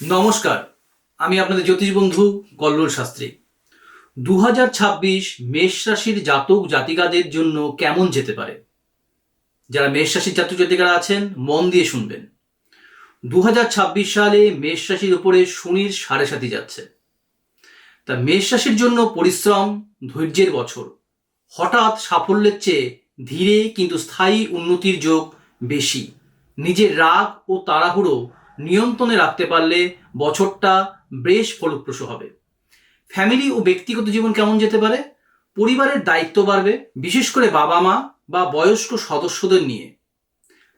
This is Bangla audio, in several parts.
নমস্কার, আমি আপনাদের জ্যোতিষ বন্ধু কল্লোল শাস্ত্রী। 2026 মেষ রাশির জাতক জাতিকাদের জন্য কেমন যেতে পারে? যারা মেষ রাশির জাতক জাতিকারা আছেন মন দিয়ে শুনবেন। 2026 সালে মেষ রাশির উপরে শনির সাড়ে সাতি যাচ্ছে। তা মেষ রাশির জন্য পরিশ্রম, ধৈর্যের বছর। হঠাৎ সাফল্যের চেয়ে ধীরে কিন্তু স্থায়ী উন্নতির যোগ বেশি। নিজের রাগ ও তাড়াহুড়ো নিয়ন্ত্রণে রাখতে পারলে বছরটা বেশ ফলপ্রসূ হবে। ফ্যামিলি ও ব্যক্তিগত জীবন কেমন যেতে পারে? পরিবারের দায়িত্ব বাড়বে, বিশেষ করে বাবা মা বা বয়স্ক সদস্যদের নিয়ে।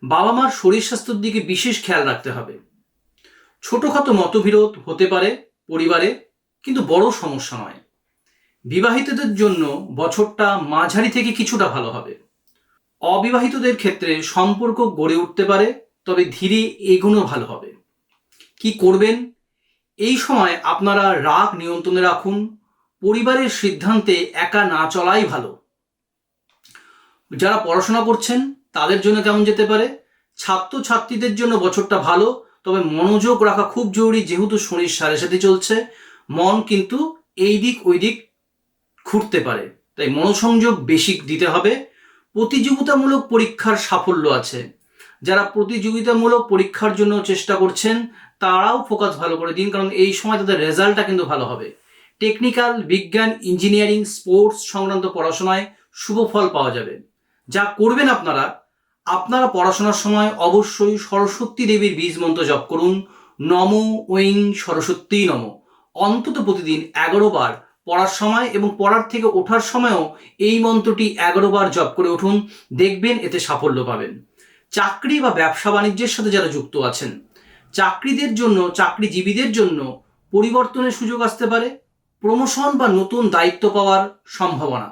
বাবা মার শরীর স্বাস্থ্যের দিকে বিশেষ খেয়াল রাখতে হবে। ছোটখাটো মতবিরোধ হতে পারে পরিবারে, কিন্তু বড় সমস্যা নয়। বিবাহিতদের জন্য বছরটা মাঝারি থেকে কিছুটা ভালো হবে। অবিবাহিতদের ক্ষেত্রে সম্পর্ক গড়ে উঠতে পারে, তবে ধীরে এগোনো ভালো হবে। কি করবেন? এই সময় আপনারা রাগ নিয়ন্ত্রণে রাখুন। পরিবারের সিদ্ধান্তে একা না চলাই ভালো। যারা পড়াশোনা করছেন তাদের জন্য কেমন যেতে পারে? ছাত্রছাত্রীদের জন্য বছরটা ভালো, তবে মনোযোগ রাখা খুব জরুরি। যেহেতু শনির সাড়ে সাথে চলছে, মন কিন্তু এই দিক ওই দিক ঘুরতে পারে, তাই মনোসংযোগ বেশি দিতে হবে। প্রতিযোগিতামূলক পরীক্ষার সাফল্য আছে। যারা প্রতিযোগিতামূলক পরীক্ষার জন্য চেষ্টা করছেন তারাও ফোকাস ভালো করে দিন, কারণ এই সময় তাদের রেজাল্টটা কিন্তু ভালো হবে। টেকনিক্যাল, বিজ্ঞান, ইঞ্জিনিয়ারিং, স্পোর্টস সংক্রান্ত পড়াশোনায় শুভ ফল পাওয়া যাবে। যা করবেন আপনারা পড়াশোনার সময় অবশ্যই সরস্বতী দেবীর বীজ মন্ত্র জপ করুন। নম ঐং সরস্বতী নম, অন্তত প্রতিদিন 11 বার পড়ার সময় এবং পড়ার থেকে ওঠার সময়ও এই মন্ত্রটি 11 বার জপ করে উঠুন। দেখবেন এতে সাফল্য পাবেন। চাকরি বা ব্যবসা বাণিজ্যের সাথে যারা যুক্ত আছেন, চাকরিজীবীদের জন্য পরিবর্তনের সুযোগ আসতে পারে। প্রমোশন বা নতুন দায়িত্ব পাওয়ার সম্ভাবনা।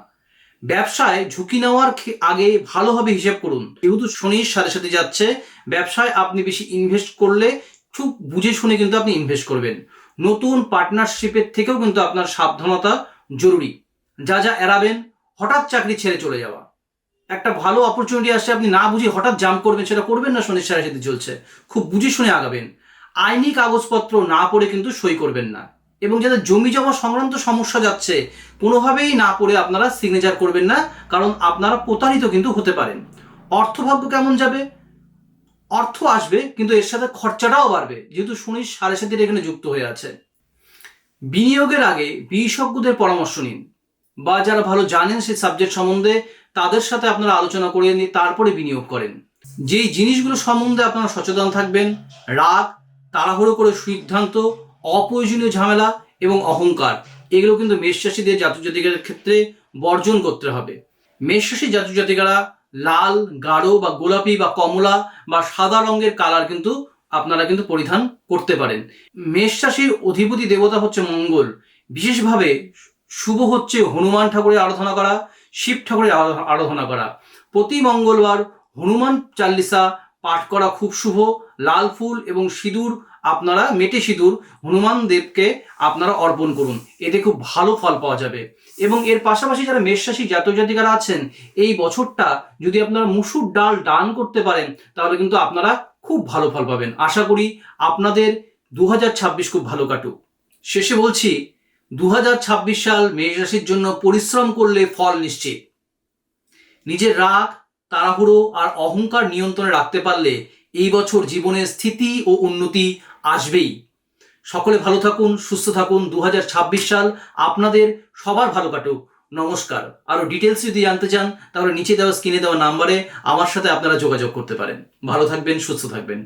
ব্যবসায় ঝুঁকি নেওয়ার আগে ভালোভাবে হিসেব করুন। যেহেতু শনির সাথে সাথে যাচ্ছে, ব্যবসায় আপনি বেশি ইনভেস্ট করলে খুব বুঝে শুনে কিন্তু আপনি ইনভেস্ট করবেন। নতুন পার্টনারশিপের থেকেও কিন্তু আপনার সাবধানতা জরুরি। যা এড়াবেন, হঠাৎ চাকরি ছেড়ে চলে যাওয়া। একটা ভালো অপরচুনিটি আসছে, আপনি না বুঝে হঠাৎ জাম্প করবেন, সেটা করবেন না। শনির সাড়ে সাথে চলছে, খুব বুঝে শুনে আগাবেন। আইনি কাগজপত্র না পড়ে কিন্তু সই করবেন না। এবং যাদের জমি জমা সংক্রান্ত সমস্যা যাচ্ছে, কোনোভাবেই না পড়ে আপনারা সিগনেচার করবেন না, কারণ আপনারা প্রতারিত কিন্তু হতে পারেন। অর্থভাগ্য কেমন যাবে? অর্থ আসবে, কিন্তু এর সাথে খরচাটাও বাড়বে, যেহেতু শনির সাড়ে সাথে এখানে যুক্ত হয়ে আছে। বিনিয়োগের আগে বিশেষজ্ঞদের পরামর্শ নিন, বা যারা ভালো জানেন সেই সাবজেক্ট সম্বন্ধে তাদের সাথে আপনারা আলোচনা করে নিয়ে তারপরে বিনিয়োগ করেন। যেই জিনিসগুলো সম্বন্ধে আপনারা সচেতন থাকবেন: রাগ, তাড়াহুড়ো করে সিদ্ধান্ত, অপ্রয়োজনীয় ঝামেলা এবং অহংকার, এগুলো কিন্তু মেষ রাশিদের জাতক জাতিকাদের ক্ষেত্রে বর্জন করতে হবে। মেষ রাশির জাতক জাতিকারা লাল, গাঢ় বা গোলাপি বা কমলা বা সাদা রঙের কালার কিন্তু আপনারা কিন্তু পরিধান করতে পারেন। মেষ রাশির অধিপতি দেবতা হচ্ছে মঙ্গল। বিশেষভাবে শুভ হচ্ছে হনুমান ঠাকুরের আরাধনা করা, শিব ঠাকুরের আরাধনা করা। প্রতি মঙ্গলবার হনুমান চাল্লিশা পাঠ করা খুব শুভ। লাল ফুল এবং সিঁদুর, আপনারা মেটে সিঁদুর হনুমান দেবকে আপনারা অর্পণ করুন, এতে খুব ভালো ফল পাওয়া যাবে। এবং এর পাশাপাশি যারা মেষ রাশি জাতক জাতিকারা আছেন, এই বছরটা যদি আপনারা মুসুর ডাল দান করতে পারেন, তাহলে কিন্তু আপনারা খুব ভালো ফল পাবেন। আশা করি আপনাদের 2026 খুব ভালো কাটুক। শেষে বলছি, 2026 সাল মেষ রাশির জন্য পরিশ্রম করলে ফল নিশ্চিত। নিজের রাগ, তাড়াহুড়ো আর অহংকার নিয়ন্ত্রণে রাখতে পারলে এই বছর জীবনের স্থিতি ও উন্নতি আসবেই। সকলে ভালো থাকুন, সুস্থ থাকুন। 2026 সাল আপনাদের সবার ভালো কাটুক। নমস্কার। আরও ডিটেলস যদি জানতে চান, তাহলে নিচে দেওয়া স্ক্রিনে দেওয়া নাম্বারে আমার সাথে আপনারা যোগাযোগ করতে পারেন। ভালো থাকবেন, সুস্থ থাকবেন।